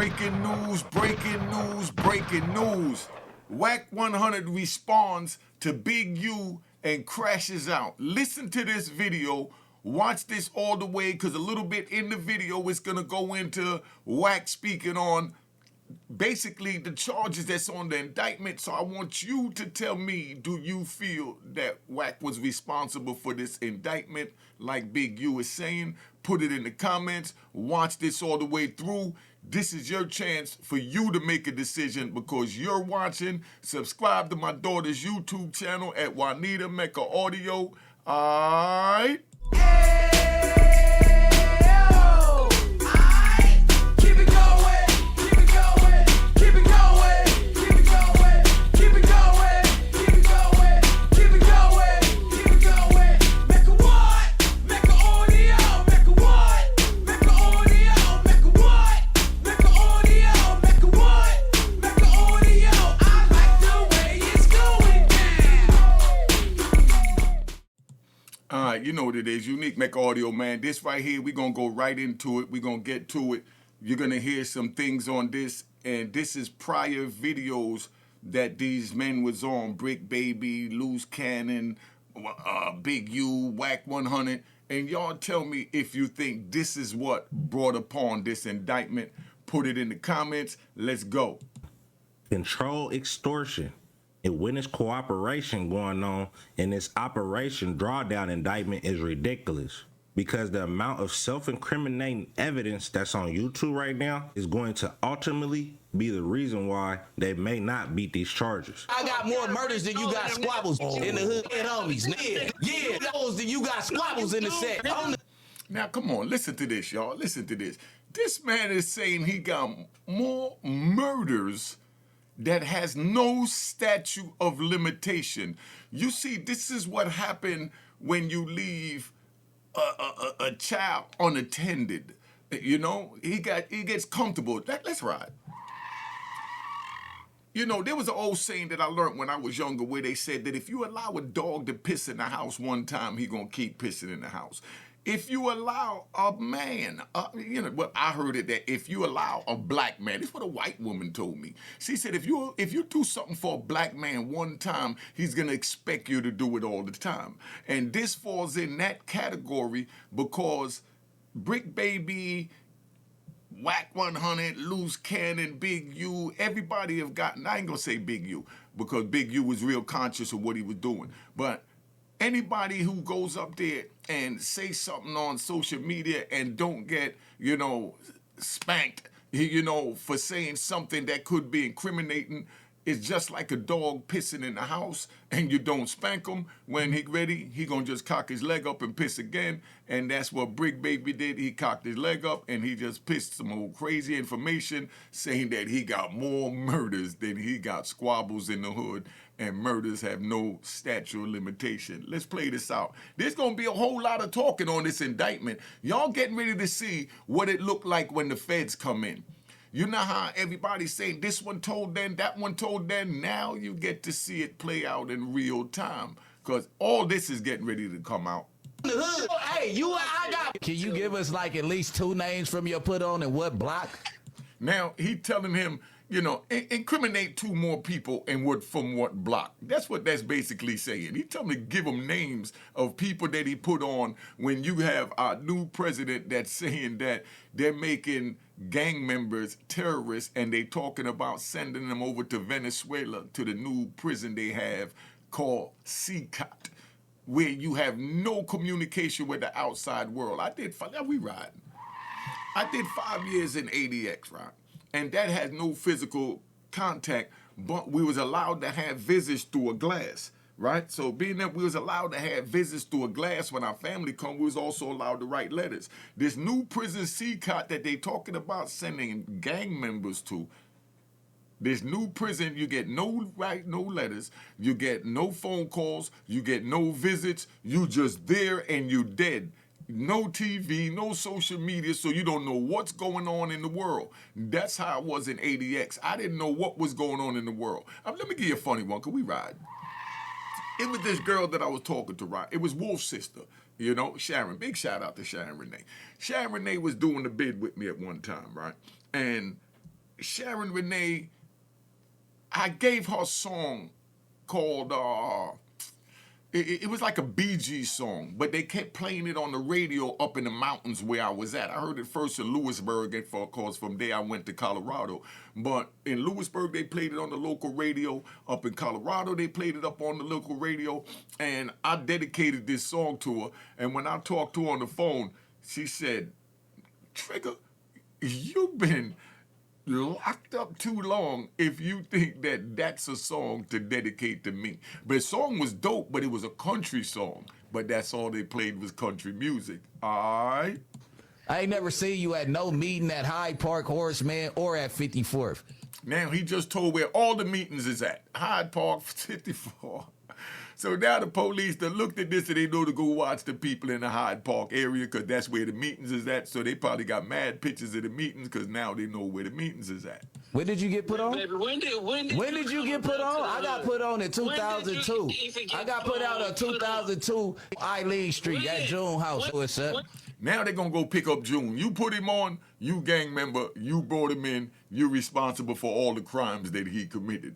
Breaking news, breaking news, breaking news. Wack 100 responds to Big U and crashes out. Listen to this video. Watch this all the way because a little bit in the video is going to go into Wack speaking on basically the charges that's on the indictment. So I want you to tell me, do you feel that Wack was responsible for this indictment like Big U is saying? Put it in the comments. Watch this all the way through. This is your chance for you to make a decision because you're watching. Subscribe to my daughter's YouTube channel at Juanita Mecca Audio. All right. All right, you know what it is. Unique Mecca Audio, man. This right here, we're going to go right into it. We're going to get to it. You're going to hear some things on this. And this is prior videos that these men was on. Brick Baby, Loose Cannon, Big U, Wack 100. And y'all tell me if you think this is what brought upon this indictment. Put it in the comments. Let's go. Control extortion. And witness cooperation going on in this operation drawdown indictment is ridiculous because the amount of self-incriminating evidence that's on YouTube right now is going to ultimately be the reason why they may not beat these charges. I got more murders than you got squabbles in the hood and homies. Yeah, those than you got squabbles in the set. Now, come on, listen to this, y'all. Listen to this. This man is saying he got more murders that has no statute of limitation. You see, this is what happened when you leave a child unattended. You know, he gets comfortable. Let's ride. You know, there was an old saying that I learned when I was younger where they said that if you allow a dog to piss in the house one time, he gonna keep pissing in the house. If you allow a man, you know, well, I heard it that if you allow a black man, this is what a white woman told me. She said, if you do something for a black man one time, he's gonna expect you to do it all the time. And this falls in that category because Brick Baby, Wack 100, Loose Cannon, Big U, everybody have gotten, I ain't gonna say Big U because Big U was real conscious of what he was doing, but anybody who goes up there and say something on social media and don't get, you know, spanked, you know, for saying something that could be incriminating is just like a dog pissing in the house and you don't spank him. When he ready, he gonna just cock his leg up and piss again. And that's what Brick Baby did. He cocked his leg up and he just pissed some old crazy information saying that he got more murders than he got squabbles in the hood, and murders have no statute of limitation. Let's play this out. There's gonna be a whole lot of talking on this indictment. Y'all getting ready to see what it looked like when the feds come in. You know how everybody's saying this one told then, that one told then. Now you get to see it play out in real time because all this is getting ready to come out. Hey, I got. Can you give us like at least 2 names from your put on and what block? Now he telling him, you know, incriminate 2 more people and what from what block. That's what that's basically saying. He telling me to give him names of people that he put on when you have our new president that's saying that they're making gang members terrorists and they talking about sending them over to Venezuela to the new prison they have called CCOT, where you have no communication with the outside world. We riding. I did 5 years in ADX, right? And that had no physical contact, but we was allowed to have visits through a glass, right? So being that we was allowed to have visits through a glass when our family come, we was also allowed to write letters. This new prison CCOT that they talking about sending gang members to, this new prison, you get no letters, you get no phone calls, you get no visits, you just there and you dead. No TV, no social media, so you don't know what's going on in the world. That's how it was in ADX. I didn't know what was going on in the world. Let me give you a funny one, because we ride. It was this girl that I was talking to, right? It was Wolf's sister, you know, Sharon. Big shout out to Sharon Renee. Sharon Renee was doing the bid with me at one time, right? And Sharon Renee, I gave her a song called, it was like a Bee Gees song, but they kept playing it on the radio up in the mountains where I was at. I heard it first in Lewisburg, and of course from there I went to Colorado. But in Lewisburg, they played it on the local radio. Up in Colorado, they played it up on the local radio. And I dedicated this song to her. And when I talked to her on the phone, she said, Trigger, you've been locked up too long if you think that that's a song to dedicate to me. But the song was dope, but it was a country song. But that's all they played was country music. All right? I ain't never seen you at no meeting at Hyde Park, Horace Mann, or at 54th. Now he just told where all the meetings is at. Hyde Park, 54. So now the police that looked at this and they know to go watch the people in the Hyde Park area because that's where the meetings is at. So they probably got mad pictures of the meetings because now they know where the meetings is at. When did you get put on? Baby, when did you get put on? I got put on in 2002. I got put out in 2002, Eileen Street at June House. What's up? Now they're going to go pick up June. You put him on, you gang member, you brought him in, you're responsible for all the crimes that he committed.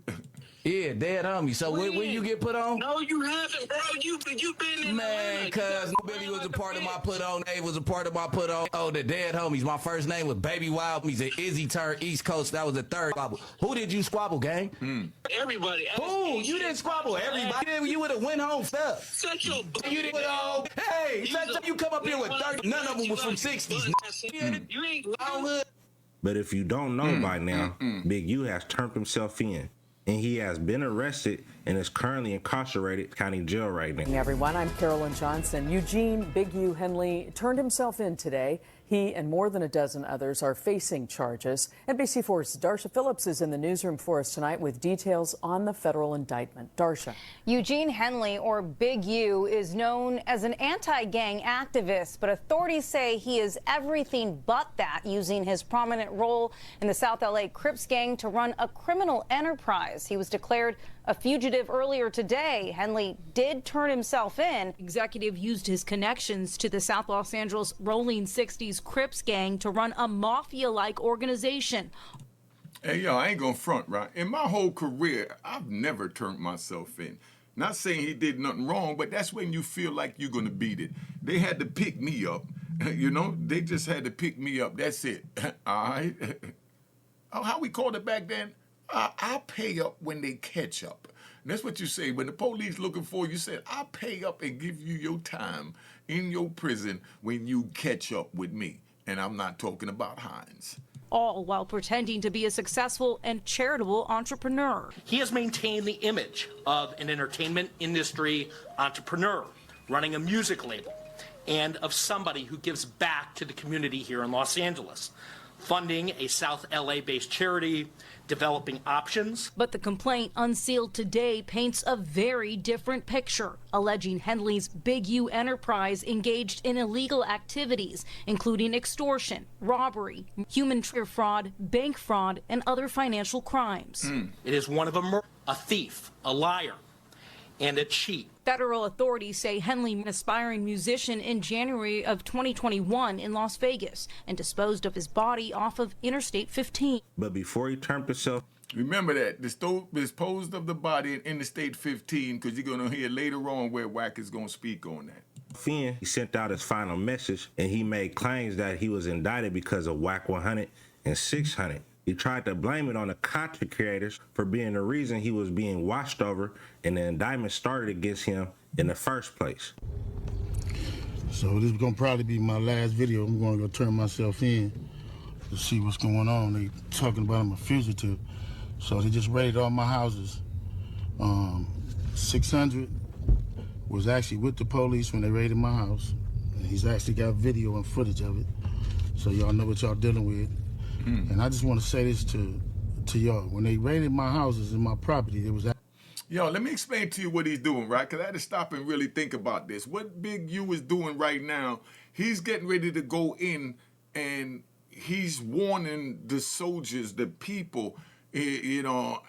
Yeah, dead homie. So when you get put on? No, you haven't, bro. You been in Man, cuz nobody was a part of my put on. They was a part of my put on. Oh, the dead homies. My first name was Baby Wild. He's an Izzy turned East Coast. That was the third squabble. Who did you squabble, gang? Everybody. Who? You didn't squabble. Everybody. You would have went home stuff. Shut your You didn't put on. Hey, you come up here with 30. None of them was from 60s. You ain't Hood. But if you don't know by now, Big U has turned himself in, and he has been arrested and is currently incarcerated county jail right now. Hey everyone, I'm Carolyn Johnson. Eugene Big U Henley turned himself in today. He and more than a dozen others are facing charges. NBC4's Darsha Phillips is in the newsroom for us tonight with details on the federal indictment. Darsha. Eugene Henley, or Big U, is known as an anti-gang activist, but authorities say he is everything but that, using his prominent role in the South LA Crips gang to run a criminal enterprise. He was declared a fugitive earlier today. Henley did turn himself in. Executive used his connections to the South Los Angeles Rolling 60s Crips gang to run a mafia-like organization. Hey, yo, I ain't gonna front, right? In my whole career, I've never turned myself in. Not saying he did nothing wrong, but that's when you feel like you're gonna beat it. They had to pick me up. You know, they just had to pick me up. That's it. All right? How we called it back then? I'll pay up when they catch up. And that's what you say. When the police looking for you, said, I'll pay up and give you your time in your prison when you catch up with me. And I'm not talking about Hines. All while pretending to be a successful and charitable entrepreneur. He has maintained the image of an entertainment industry entrepreneur, running a music label, and of somebody who gives back to the community here in Los Angeles, funding a South LA-based charity, developing options. But the complaint unsealed today paints a very different picture, alleging Henley's Big U enterprise engaged in illegal activities, including extortion, robbery, human trafficking fraud, bank fraud, and other financial crimes. It is one of a thief, a liar, and a cheat. Federal authorities say Henley, an aspiring musician, in January of 2021 in Las Vegas and disposed of his body off of Interstate 15. But before he turned himself, remember that, disposed of the body in Interstate 15, because you're going to hear later on where Wack is going to speak on that. He sent out his final message, and he made claims that he was indicted because of Wack 100 and 600. He tried to blame it on the content creators for being the reason he was being watched over, and the indictment started against him in the first place. So this is gonna probably be my last video. I'm gonna go turn myself in to see what's going on. They talking about I'm a fugitive. So they just raided all my houses. 600 was actually with the police when they raided my house. And he's actually got video and footage of it. So y'all know what y'all dealing with. And I just want to say this to y'all. When they raided my houses and my property, it was... Yo, let me explain to you what he's doing, right? Because I had to stop and really think about this. What Big U is doing right now, he's getting ready to go in and he's warning the soldiers, the people, you know,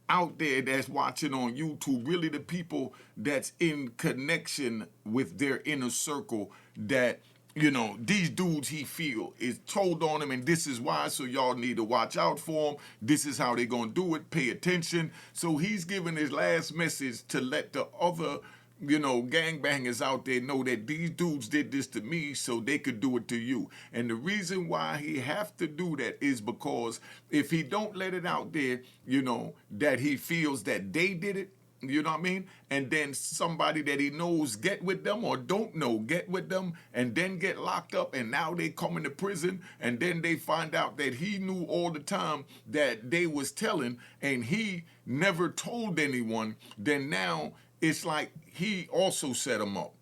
out there that's watching on YouTube, really the people that's in connection with their inner circle, that these dudes he feel is told on him, and this is why, so y'all need to watch out for him. This is how they gonna do it, pay attention. So he's giving his last message to let the other, gangbangers out there know that these dudes did this to me so they could do it to you. And the reason why he have to do that is because if he don't let it out there, that he feels that they did it, you know what I mean? And then somebody that he knows get with them or don't know get with them and then get locked up, and now they come into prison, and then they find out that he knew all the time that they was telling and he never told anyone. Then now it's like he also set them up.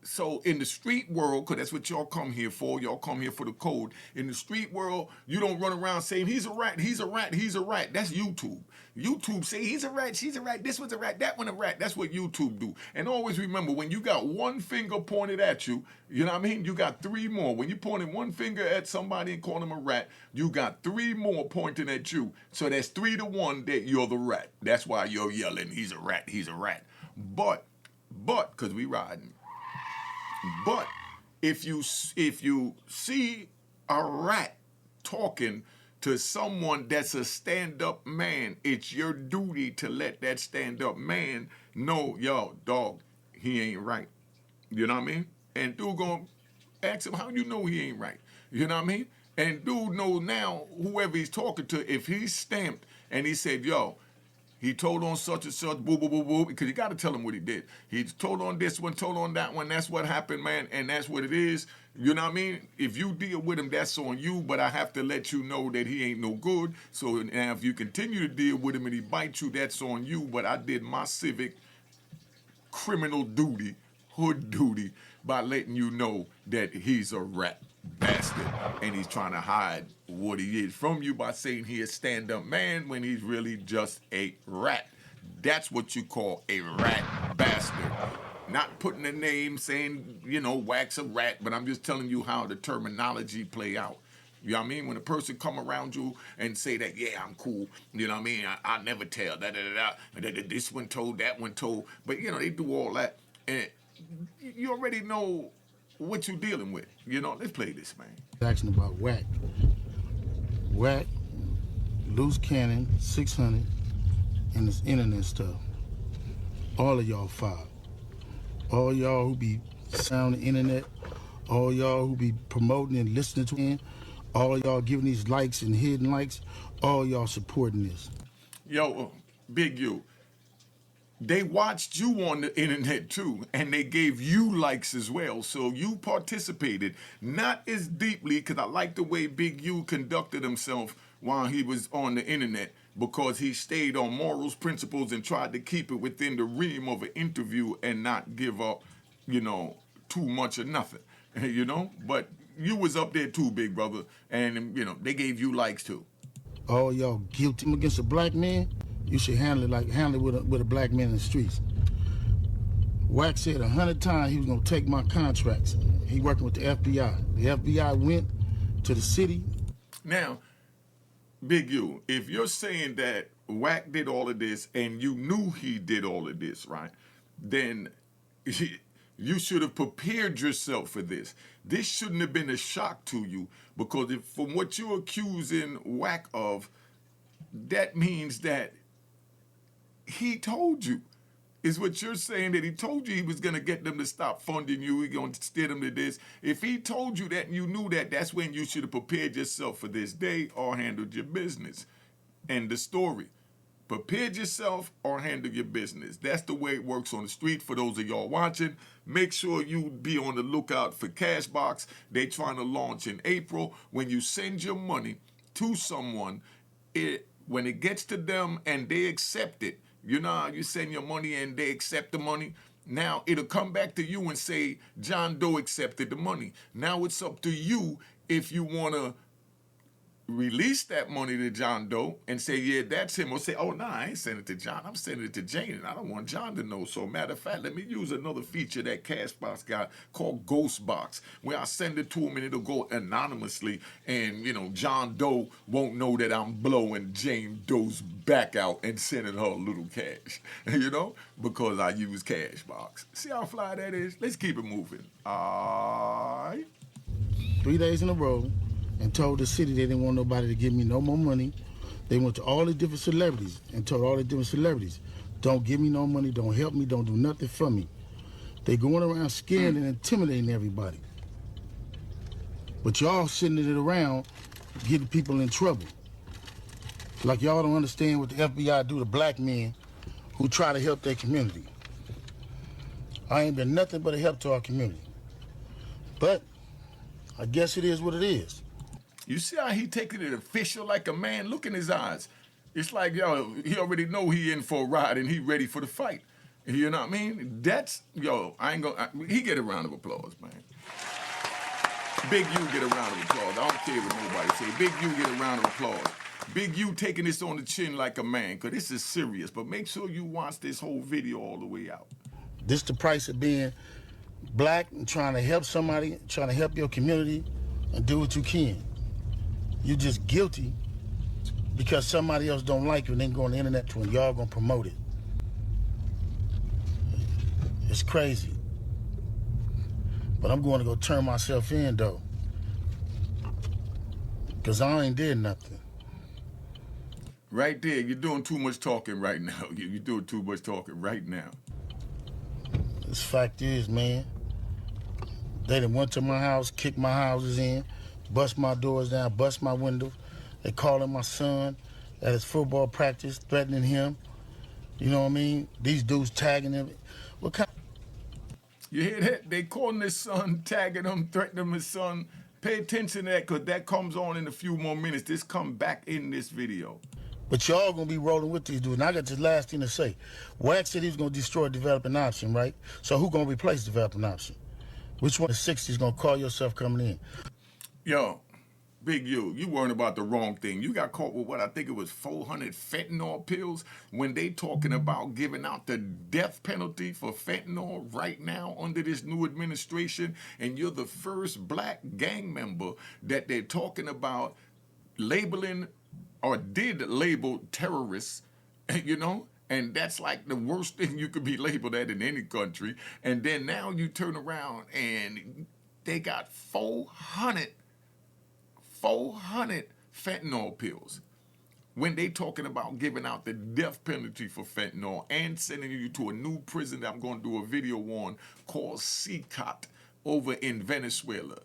So in the street world, because that's what y'all come here for, y'all come here for the code. In the street world, you don't run around saying, he's a rat, he's a rat, he's a rat. That's YouTube. YouTube say, he's a rat, she's a rat, this one's a rat, that one a rat. That's what YouTube do. And always remember, when you got one finger pointed at you, you know what I mean? You got three more. When you pointed one finger at somebody and call them a rat, you got three more pointing at you. So that's 3-1 that you're the rat. That's why you're yelling, he's a rat, he's a rat. But, because we riding. But if you see a rat talking to someone that's a stand-up man, it's your duty to let that stand-up man know, yo, dog, he ain't right. You know what I mean? And dude gonna ask him, how you know he ain't right? You know what I mean? And dude know now, whoever he's talking to, if he's stamped and he said, yo, he told on such and such, boo, boo, boo, boo, because you got to tell him what he did. He told on this one, told on that one. That's what happened, man, and that's what it is. You know what I mean? If you deal with him, that's on you, but I have to let you know that he ain't no good. So now if you continue to deal with him and he bites you, that's on you, but I did my civic criminal duty, hood duty, by letting you know that he's a rat bastard and he's trying to hide what he is from you by saying he is a stand-up man when he's really just a rat. That's what you call a rat bastard. Not putting a name, saying, Wack's a rat, but I'm just telling you how the terminology play out. You know what I mean? When a person come around you and say that, yeah, I'm cool, you know what I mean? I never tell, this one told, that one told, but, they do all that. And you already know what you dealing with. Let's play this, man. Asking about Wack. Wack, loose cannon, 600, and this internet stuff. All of y'all filed. All y'all who be sound the internet, all y'all who be promoting and listening to him, all y'all giving these likes and hidden likes, all y'all supporting this. Yo, Big U, they watched you on the internet too, and they gave you likes as well. So you participated, not as deeply, because I like the way Big U conducted himself while he was on the internet, because he stayed on morals, principles, and tried to keep it within the realm of an interview and not give up, too much or nothing, But you was up there too, big brother, and, they gave you likes too. All y'all guilty against a black man, you should handle it with a black man in the streets. Wack said 100 times he was gonna take my contracts. He working with the FBI. The FBI went to the city. Now, Big U, if you're saying that Wack did all of this and you knew he did all of this, right, then you should have prepared yourself for this. This shouldn't have been a shock to you, because from what you're accusing Wack of, that means that he told you. Is what you're saying, that he told you he was going to get them to stop funding you, he's going to steer them to this. If he told you that and you knew that, that's when you should have prepared yourself for this day or handled your business. End the story. Prepared yourself or handle your business. That's the way it works on the street. For those of y'all watching, make sure you be on the lookout for Cashbox. They trying to launch in April. When you send your money to someone, when it gets to them and they accept it, you send your money and they accept the money. Now it'll come back to you and say, John Doe accepted the money. Now it's up to you if you want to release that money to John Doe and say, yeah, that's him, or say, oh, no, I ain't sending it to John. I'm sending it to Jane, and I don't want John to know. So, matter of fact, let me use another feature that Cashbox got called Ghost Box, where I send it to him and it'll go anonymously, and, you know, John Doe won't know that I'm blowing Jane Doe's back out and sending her a little cash, you know, because I use Cashbox. See how fly that is? Let's keep it moving. All right. 3 days in a row and told the city they didn't want nobody to give me no more money. They went to all the different celebrities and told all the different celebrities, don't give me no money, don't help me, don't do nothing for me. They going around scaring and intimidating everybody. But y'all sitting it around getting people in trouble. Like y'all don't understand what the FBI do to black men who try to help their community. I ain't been nothing but a help to our community. But I guess it is what it is. You see how he taking it official like a man? Look in his eyes. It's like, yo, he already know he in for a ride and he ready for the fight. You know what I mean? That's, yo, I ain't gonna, he get a round of applause, man. Big U get a round of applause. I don't care what nobody say. Big U get a round of applause. Big U taking this on the chin like a man, because this is serious. But make sure you watch this whole video all the way out. This the price of being black and trying to help somebody, trying to help your community and do what you can. You just guilty because somebody else don't like you and then go on the internet to and y'all gonna promote it. It's crazy. But I'm going to go turn myself in though. Because I ain't did nothing. Right there, you're doing too much talking right now. You're doing too much talking right now. This fact is, man, they done went to my house, kicked my houses in, bust my doors down, bust my windows. They calling my son at his football practice, threatening him. You know what I mean? These dudes tagging him. What kind? You hear that? They calling his son, tagging him, threatening his son. Pay attention to that, because that comes on in a few more minutes. This come back in this video. But y'all gonna be rolling with these dudes. And I got this last thing to say. Wack said he was gonna destroy developing option, right? So who gonna replace developing option? Which one of the 60s gonna call yourself coming in? Yo, Big U, you worrying about the wrong thing. You got caught with what I think it was 400 fentanyl pills when they talking about giving out the death penalty for fentanyl right now under this new administration, and you're the first black gang member that they're talking about labeling or did label terrorists, you know? And that's like the worst thing you could be labeled at in any country. And then now you turn around and they got 400 fentanyl pills when they talking about giving out the death penalty for fentanyl and sending you to a new prison that I'm going to do a video on called CCOT over in Venezuela.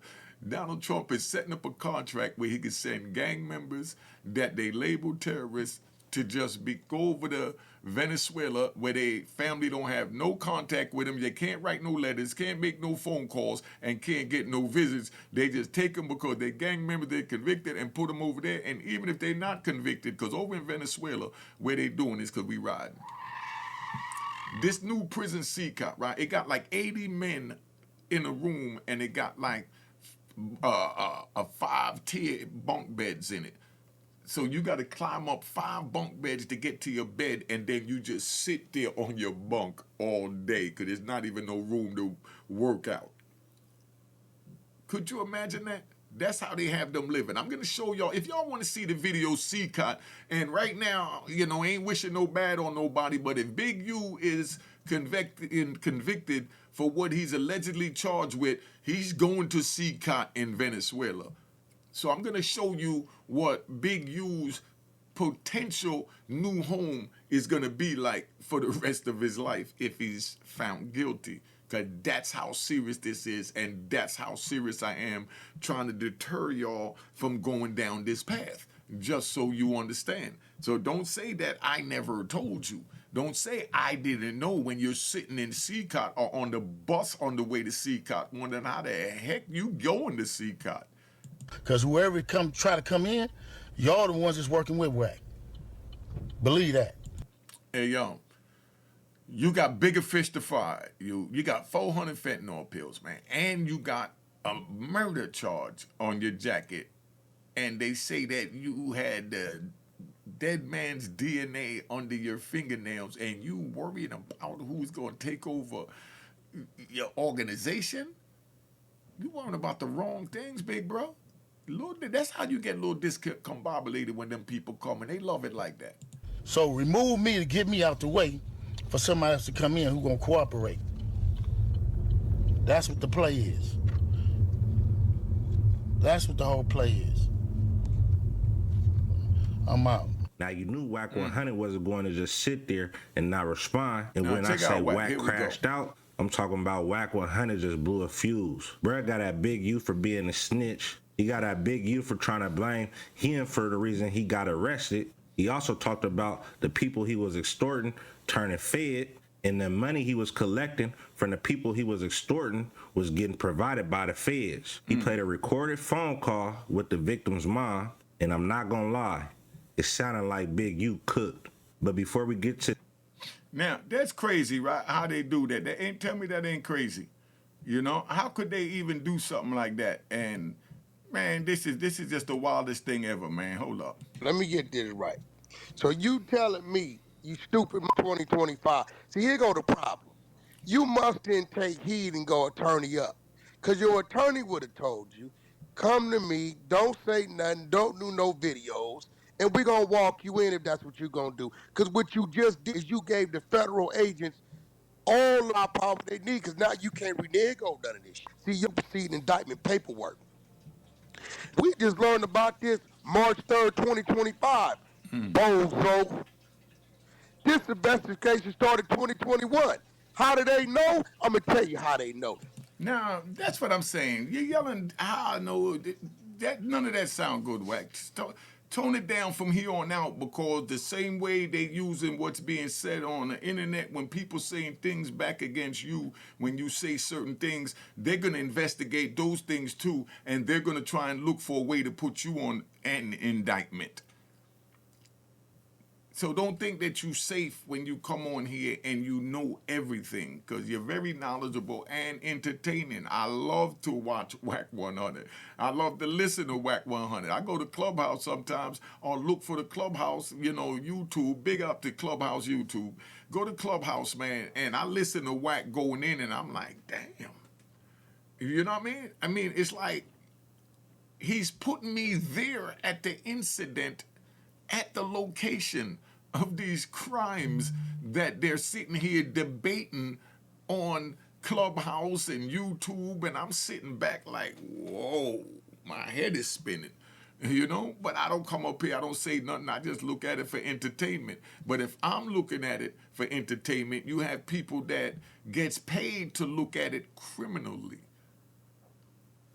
Donald Trump is setting up a contract where he can send gang members that they label terrorists to just go over to Venezuela, where they family don't have no contact with them. They can't write no letters, can't make no phone calls, and can't get no visits. They just take them because they're gang members, they're convicted, and put them over there. And even if they're not convicted, because over in Venezuela, where they doing this, because we riding. This new prison CCOT, right? It got like 80 men in a room, and it got like a 5-tier bunk beds in it. So you got to climb up 5 bunk beds to get to your bed, and then you just sit there on your bunk all day because there's not even no room to work out. Could you imagine that? That's how they have them living. I'm going to show y'all. If y'all want to see the video CCOT, and right now, you know, ain't wishing no bad on nobody, but if Big U is convicted for what he's allegedly charged with, he's going to CCOT in Venezuela. So I'm going to show you what Big U's potential new home is going to be like for the rest of his life if he's found guilty. Because that's how serious this is, and that's how serious I am trying to deter y'all from going down this path, just so you understand. So don't say that I never told you. Don't say I didn't know when you're sitting in CCOT or on the bus on the way to CCOT, wondering how the heck you going to CCOT. Because whoever try to come in, y'all the ones that's working with Wack. Believe that. Hey, yo, you got bigger fish to fry. You got 400 fentanyl pills, man. And you got a murder charge on your jacket and they say that you had dead man's DNA under your fingernails, and you worrying about who's going to take over your organization? You worrying about the wrong things, big bro. That's how you get a little discombobulated when them people come, and they love it like that. So remove me to get me out the way for somebody else to come in who gonna cooperate. That's what the play is. That's what the whole play is. I'm out. Now, you knew Wack 100 wasn't going to just sit there and not respond. And Now, when I check say out Wack. Wack Here we crashed out, I'm talking about Wack 100 just blew a fuse. Bruh got that big U for being a snitch. He got that big U for trying to blame him for the reason he got arrested. He also talked about the people he was extorting turning fed, and the money he was collecting from the people he was extorting was getting provided by the feds. He played a recorded phone call with the victim's mom, and I'm not gonna lie, it sounded like Big U cooked. But before we get to Now, that's crazy, right? How they do that. Tell me that ain't crazy. You know, how could they even do something like that? And man, this is just the wildest thing ever, man. Hold up. Let me get this right. So you telling me, you stupid 2025. See, here go the problem. You must then take heed and go attorney up. Because your attorney would have told you, come to me, don't say nothing, don't do no videos, and we're going to walk you in if that's what you're going to do. Because what you just did is you gave the federal agents all our power they need, because now you can't renege on none of this shit. See, you proceed indictment paperwork. We just learned about this March 3rd, 2025. Bozo. This investigation started 2021. How do they know? I'm going to tell you how they know. Now, that's what I'm saying. You're yelling, how I know that none of that sound good, Wack. Tone it down from here on out, because the same way they using what's being said on the internet when people saying things back against you, when you say certain things, they're going to investigate those things too, and they're going to try and look for a way to put you on an indictment. So don't think that you're safe when you come on here and you know everything, because you're very knowledgeable and entertaining. I love to watch Wack 100. I love to listen to Wack 100. I go to Clubhouse sometimes or look for the Clubhouse, YouTube. Big up to Clubhouse YouTube. Go to Clubhouse, man, and I listen to Wack going in, and I'm like, damn. You know what I mean? I mean, it's like he's putting me there at the incident, at the location of these crimes that they're sitting here debating on Clubhouse and YouTube, and I'm sitting back like, whoa, my head is spinning, But I don't come up here, I don't say nothing, I just look at it for entertainment. But if I'm looking at it for entertainment, you have people that gets paid to look at it criminally.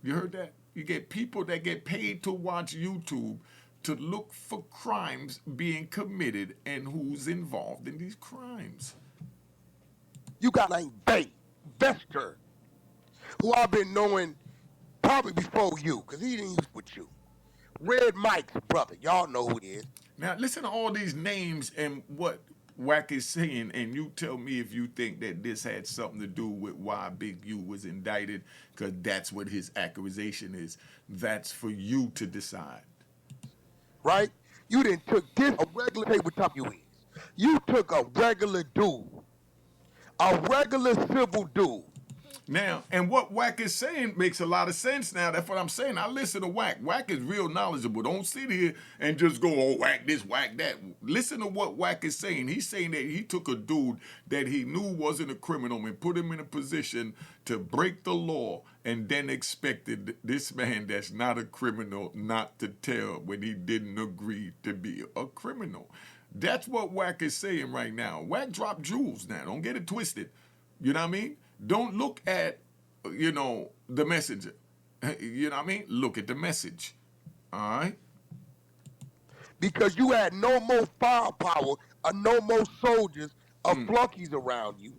You heard that? You get people that get paid to watch YouTube to look for crimes being committed and who's involved in these crimes. You got like Vester, who I've been knowing probably before you, because he didn't use with you. Red Mike's brother, y'all know who he is. Now listen to all these names and what Wack is saying, and you tell me if you think that this had something to do with why Big U was indicted, because that's what his accusation is. That's for you to decide. Right? You didn't took this, a regular tabletop you is. You took a regular dude, a regular civil dude. Now, and what Wack is saying makes a lot of sense now. That's what I'm saying. I listen to Wack. Wack is real knowledgeable. Don't sit here and just go, oh, Wack this, Wack that. Listen to what Wack is saying. He's saying that he took a dude that he knew wasn't a criminal and put him in a position to break the law, and then expected this man that's not a criminal not to tell when he didn't agree to be a criminal. That's what Wack is saying right now. Wack dropped jewels now. Don't get it twisted. You know what I mean? Don't look at, the messenger. You know what I mean? Look at the message. All right? Because you had no more firepower or no more soldiers or flunkies around you.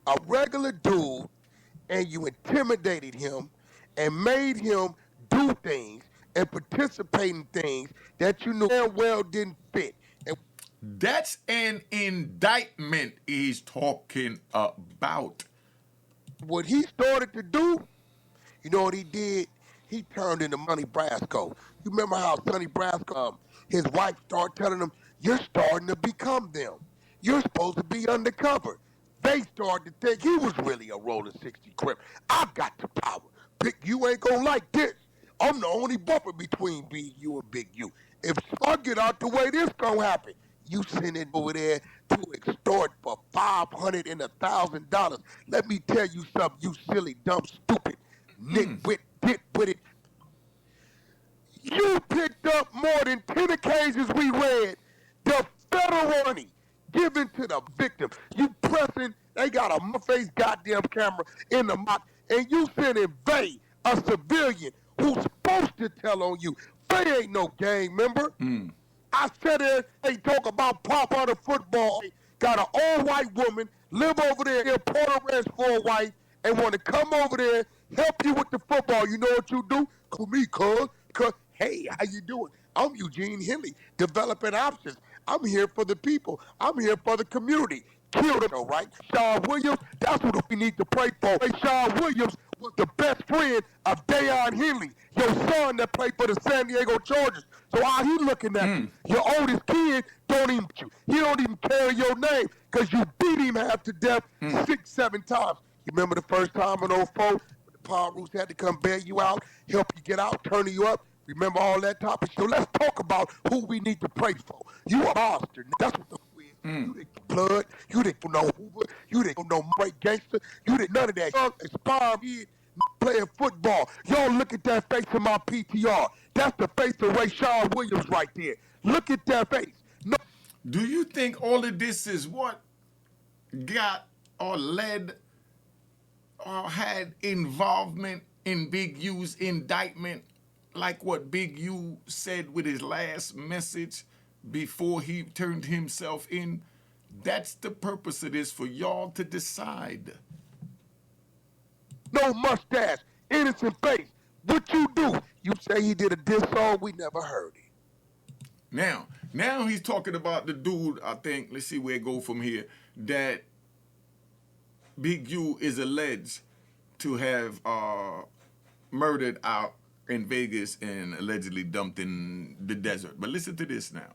A regular dude, and you intimidated him and made him do things and participate in things that you knew damn well didn't fit. And that's an indictment he's talking about. what he started to do, you know what he did? He turned into Money Brasco. You remember how Sonny Brasco, his wife started telling him, you're starting to become them. You're supposed to be undercover. They started to think he was really a rolling 60 Crip. I got the power. Big U ain't gonna like this. I'm the only buffer between Big U and Big U. If I get out the way, this gonna happen. You send it over there to extort for $500 and $1,000. Let me tell you something, you silly, dumb, stupid, nitwit, ditwitted. You picked up more than 10 occasions we read the federal money given to the victim. You pressing, they got a face goddamn camera in the mock, and you sending Vay, a civilian who's supposed to tell on you. Vay ain't no gang member. I said it, they talk about pop out of football. Got an old white woman, live over there in Port Ranch for a wife, and want to come over there, help you with the football. You know what you do? Call me, cuz. Hey, how you doing? I'm Eugene Henley, developing options. I'm here for the people. I'm here for the community. Killed him, all right? Sean Williams, that's what we need to pray for. Hey, Sean Williams was the best friend of Deion Henley, your son that played for the San Diego Chargers. So how he looking at you? Your oldest kid don't even you. He don't even carry your name because you beat him half to death 6, 7 times. You remember the first time in 04, the Power Roots had to come bail you out, help you get out, turn you up? Remember all that topic? So let's talk about who we need to pray for. You a monster. That's what the is. You didn't blood. You didn't know Hoover. You didn't know great gangster. You didn't none of that. Young, aspiring kid playing football. Y'all look at that face in my PTR. That's the face of Rayshawn Williams right there. Look at that face. No. Do you think all of this is what got or led or had involvement in Big U's indictment? Like what Big U said with his last message before he turned himself in, that's the purpose of this, for y'all to decide. No mustache, innocent face. What you do? You say he did a diss song, we never heard it. Now he's talking about the dude, I think, let's see where it go from here, that Big U is alleged to have murdered out in Vegas and allegedly dumped in the desert. But listen to this now.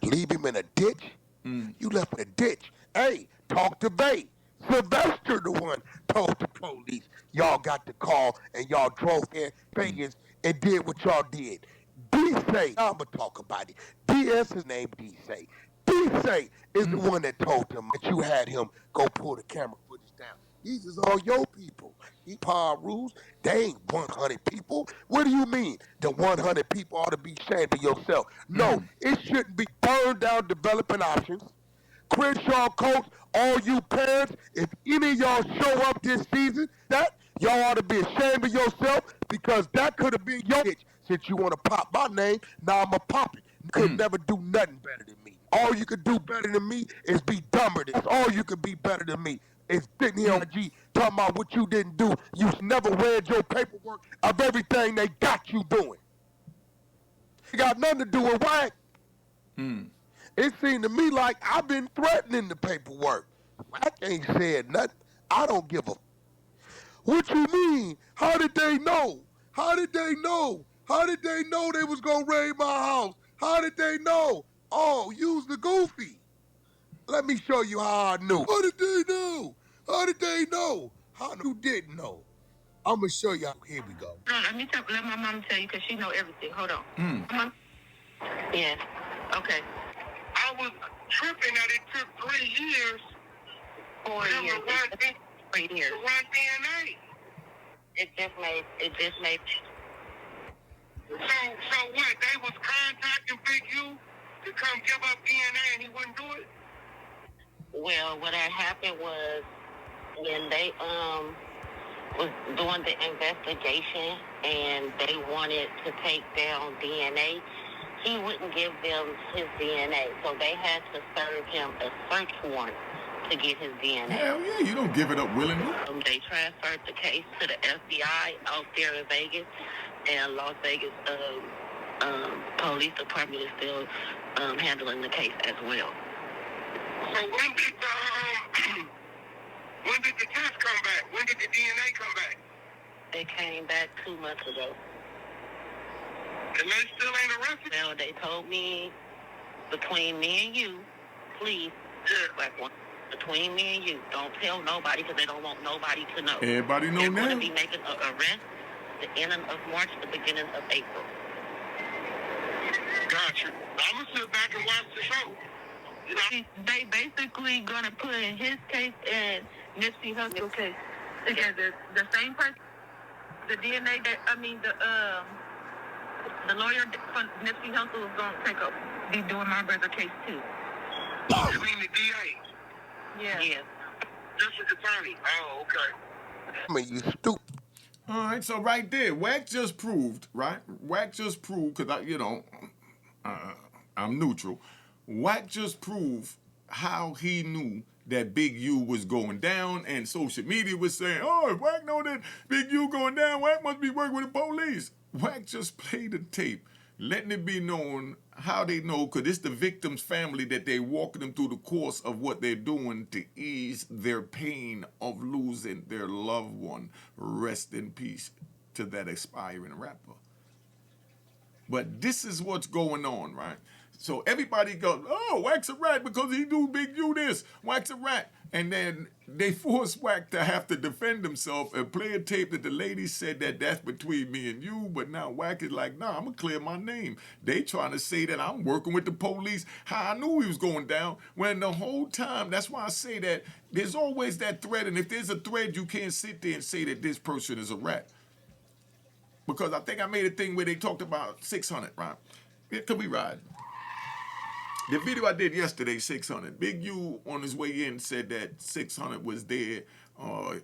Leave him in a ditch? You left in a ditch. Hey, talk to Vay. Sylvester the one told the police. Y'all got the call and y'all drove in Vegas and did what y'all did. D-Say, I'ma talk about it. D.S. his name D-Say. D-Say is the one that told him that you had him go pull the camera footage down. These is all your people. These Power Rules, they ain't 100 people. What do you mean? The 100 people ought to be ashamed of yourself. No, it shouldn't be burned down developing options. Crenshaw Coach, all you parents, if any of y'all show up this season, that y'all ought to be ashamed of yourself because that could have been your bitch. Since you want to pop my name, now I'm going to pop it. You could never do nothing better than me. All you could do better than me is be dumber than me. All you could be better than me is sitting here on G talking about what you didn't do. You never read your paperwork of everything they got you doing. It got nothing to do with Wack. It seemed to me like I've been threatening the paperwork. Wack ain't said nothing. I don't give a. What you mean? How did they know? How did they know? How did they know they was gonna raid my house? How did they know? Oh, use the goofy. Let me show you how I knew. How did they know? How did they know? How you didn't know? I'm gonna show you. Here we go. Let my mom tell you because she know everything. Hold on. Mom? Yeah. Okay. I was tripping that it took 3 years. 4 years. 3 years. To run DNA. It just made. So what? They was contacting Big U to come give up DNA and he wouldn't do it? Well, what had happened was when they was doing the investigation and they wanted to take down DNA, he wouldn't give them his DNA. So they had to serve him a search warrant to get his DNA. Hell yeah, you don't give it up willingly. They transferred the case to the FBI out there in Vegas, and Las Vegas police department is still handling the case as well. So when did the test come back? When did the DNA come back? It came back 2 months ago. And they still ain't arrested? No, they told me between me and you, please, like one. Between me and you, don't tell nobody because they don't want nobody to know. Everybody know They're now. going to be making an arrest the ending of March, the beginning of April. Gotcha. I'm going to sit back and watch the show. You know? They basically going to put in his case and Nipsey Hussle's case together. The same person, the DNA that, the lawyer for Nipsey Hussle is going to be doing my brother's case too. You mean the DA? Yeah. Yeah. District attorney. Oh, okay. I mean, you stupid. All right, so right there, Wack just proved, right? Wack just proved, because I'm neutral. Wack just proved how he knew that Big U was going down, and social media was saying, oh, if Wack know that Big U going down, Wack must be working with the police. Wack just played the tape, letting it be known how they know, because it's the victim's family that they walking them through the course of what they're doing to ease their pain of losing their loved one. Rest in peace to that aspiring rapper. But this is what's going on, right? So everybody goes, oh, Wack's a rat because he do Big U this. Wack's a rat. And then they force Wack to have to defend himself and play a tape that the lady said that that's between me and you. But now Wack is like, nah, I'm going to clear my name. They trying to say that I'm working with the police. How I knew he was going down. When the whole time, that's why I say that there's always that thread. And if there's a thread, you can't sit there and say that this person is a rat. Because I think I made a thing where they talked about 600, right? Could we ride? The video I did yesterday, 600. Big U on his way in said that 600 was there.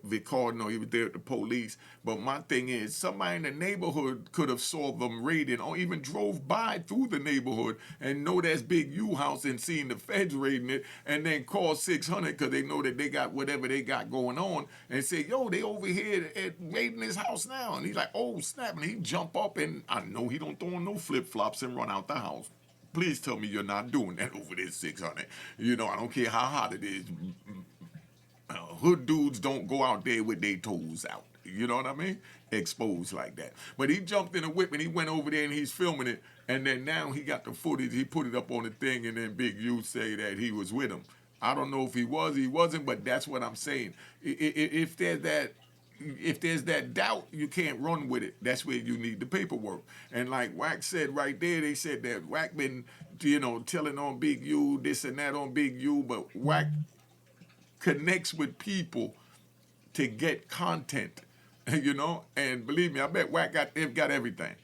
Vicardino, he was there at the police. But my thing is, somebody in the neighborhood could have saw them raiding or even drove by through the neighborhood and know that's Big U house and seen the feds raiding it and then call 600 because they know that they got whatever they got going on and say, yo, they over here at raiding his house now. And he's like, oh, snap. And he jump up and I know he don't throw on no flip-flops and run out the house. Please tell me you're not doing that over there, 600. You know, I don't care how hot it is. Hood dudes don't go out there with their toes out. You know what I mean? Exposed like that. But he jumped in a whip and he went over there and he's filming it. And then now he got the footage. He put it up on the thing and then Big U say that he was with him. I don't know if he was, he wasn't, but that's what I'm saying. If there's that doubt, you can't run with it. That's where you need the paperwork. And like Wack said right there, they said that Wack been, telling on Big U, this and that on Big U, but Wack connects with people to get content, and believe me, I bet Wack got everything.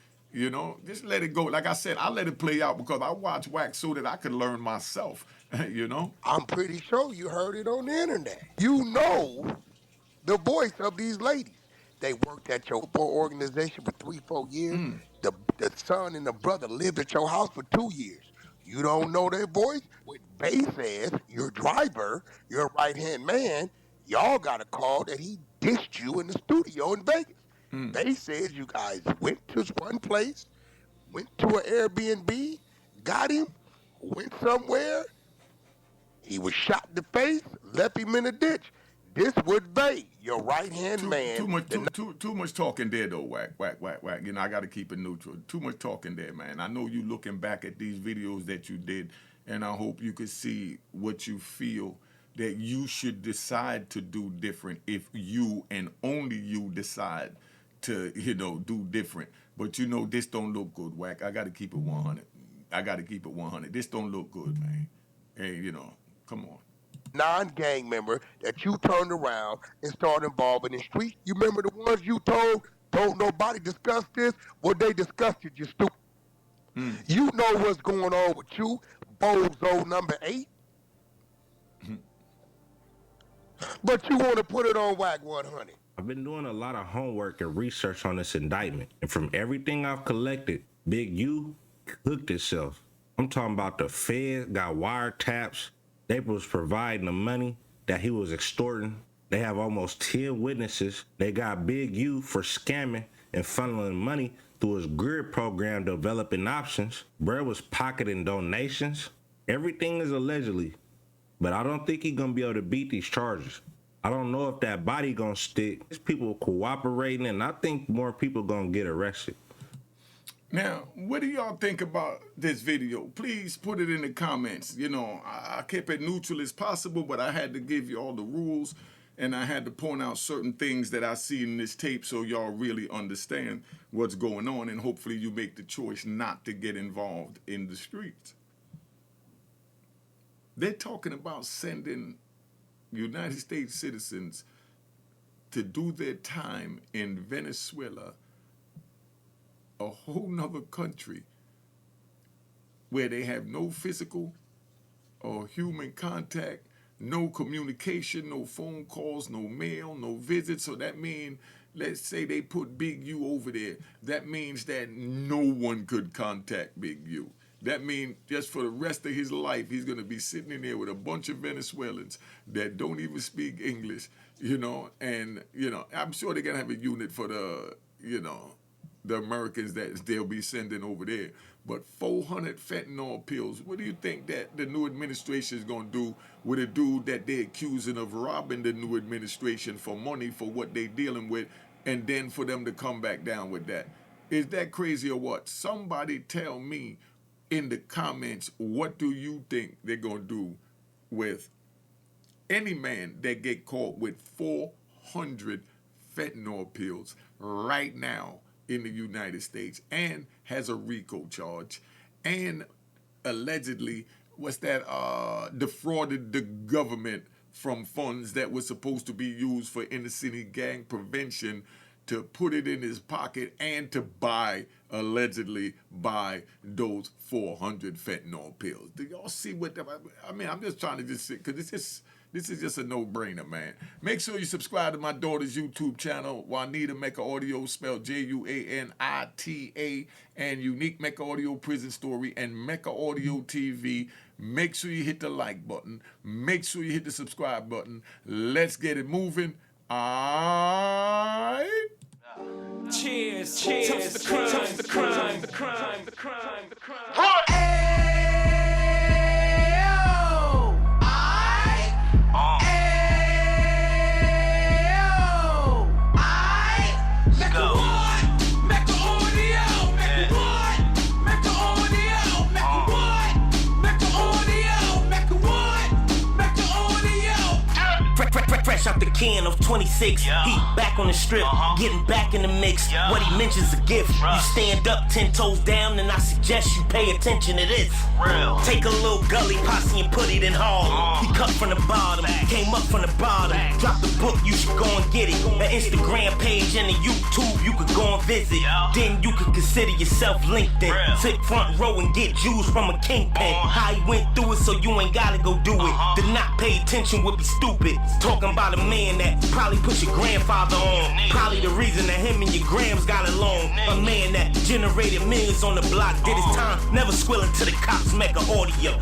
Just let it go. Like I said, I let it play out because I watch Wack so that I could learn myself, I'm pretty sure you heard it on the internet. You know the voice of these ladies. They worked at your organization for 3-4 years. The son and the brother lived at your house for 2 years. You don't know their voice? When Bay says, your driver, your right-hand man, y'all got a call that he dissed you in the studio in Vegas. Bay says you guys went to one place, went to an Airbnb, got him, went somewhere. He was shot in the face, left him in a ditch. This would be your right-hand man. Too much talking there, though, Wack. I got to keep it neutral. Too much talking there, man. I know you looking back at these videos that you did, and I hope you could see what you feel that you should decide to do different if you and only you decide to, do different. But, this don't look good, Wack. I got to keep it 100. This don't look good, man. Hey, come on. Non-gang member that you turned around and started involving in street. You remember the ones you told, don't nobody discuss this? Well, they discussed it, you stupid. You know what's going on with you, bozo number 8. But you want to put it on Wack 100. I've been doing a lot of homework and research on this indictment. And from everything I've collected, Big U cooked itself. I'm talking about the Fed got wiretaps. They was providing the money that he was extorting. They have almost 10 witnesses. They got Big U for scamming and funneling money through his grid program developing options. Brad was pocketing donations. Everything is allegedly. But I don't think he's gonna be able to beat these charges. I don't know if that body gonna stick. There's people cooperating and I think more people gonna get arrested. Now, what do y'all think about this video? Please put it in the comments. You know, I kept it neutral as possible, but I had to give you all the rules, and I had to point out certain things that I see in this tape so y'all really understand what's going on, and hopefully you make the choice not to get involved in the streets. They're talking about sending United States citizens to do their time in Venezuela, a whole nother country where they have no physical or human contact, no communication, no phone calls, no mail, no visits. So that means, let's say they put Big U over there. That means that no one could contact Big U. That means just for the rest of his life, he's going to be sitting in there with a bunch of Venezuelans that don't even speak English, you know, and, you know, I'm sure they're going to have a unit for the, you know, the Americans that they'll be sending over there. But 400 fentanyl pills, what do you think that the new administration is going to do with a dude that they're accusing of robbing the new administration for money for what they're dealing with, and then for them to come back down with that? Is that crazy or what? Somebody tell me in the comments, what do you think they're going to do with any man that get caught with 400 fentanyl pills right now in the United States and has a RICO charge and allegedly defrauded the government from funds that were supposed to be used for inner city gang prevention, to put it in his pocket and to allegedly buy those 400 fentanyl pills. Do y'all see what, I mean, I'm just trying to just sit, because this is just a no-brainer, man. Make sure you subscribe to my daughter's YouTube channel, Juanita Mecca Audio, spelled Juanita, and Unique Mecca Audio Prison Story, and Mecca Audio TV. Make sure you hit the like button. Make sure you hit the subscribe button. Let's get it moving. All right. Cheers, cheers, toast the crime, toast the crime, the crime, the crime, the crime. Fresh out the can of 26, he back on the strip, getting back in the mix. What he mentions a gift. You stand up 10 toes down, and I suggest you pay attention to this. Take a little gully posse and put it in Harlem. He cut from the bottom, came up from the bottom. Drop the book, you should go and get it. An Instagram page and a YouTube you could go and visit. Then you could consider yourself LinkedIn. Sit front row and get Jews from a kingpin. How he went through it, so you ain't gotta go do it. To not pay attention would be stupid. Talking about a man that probably put your grandfather on. Probably the reason that him and your grams got along. A man that generated millions on the block, did his time, never squilling to the cops, Mecca Audio.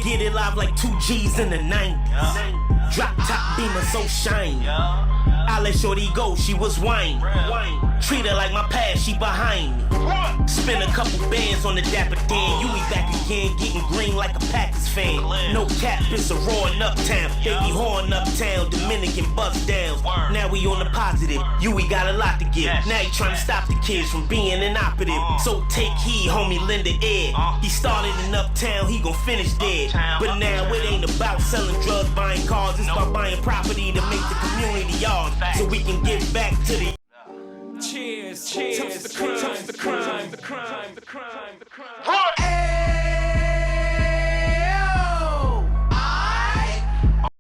Get it live like 2 G's in the 90s. Drop top beamer so shiny. I let shorty go, she was wine. Treat her like my past, she behind me. Spend a couple bands on the Dapper Dan. You be back again, getting green like a Packers fan. No cap, it's a roaring uptown. Baby horn uptown, Dominican bust downs. Now we on the positive, we got a lot to give. Now he trying to stop the kids from being inoperative. So take heed, homie, lend an ear. He started in uptown, he gon' finish dead. But now it ain't about selling drugs, buying cars. It's about buying property to make the community yours, so we can give back to the. Cheers, cheers, toast the crime, the crime, the crime, the crime, the crime.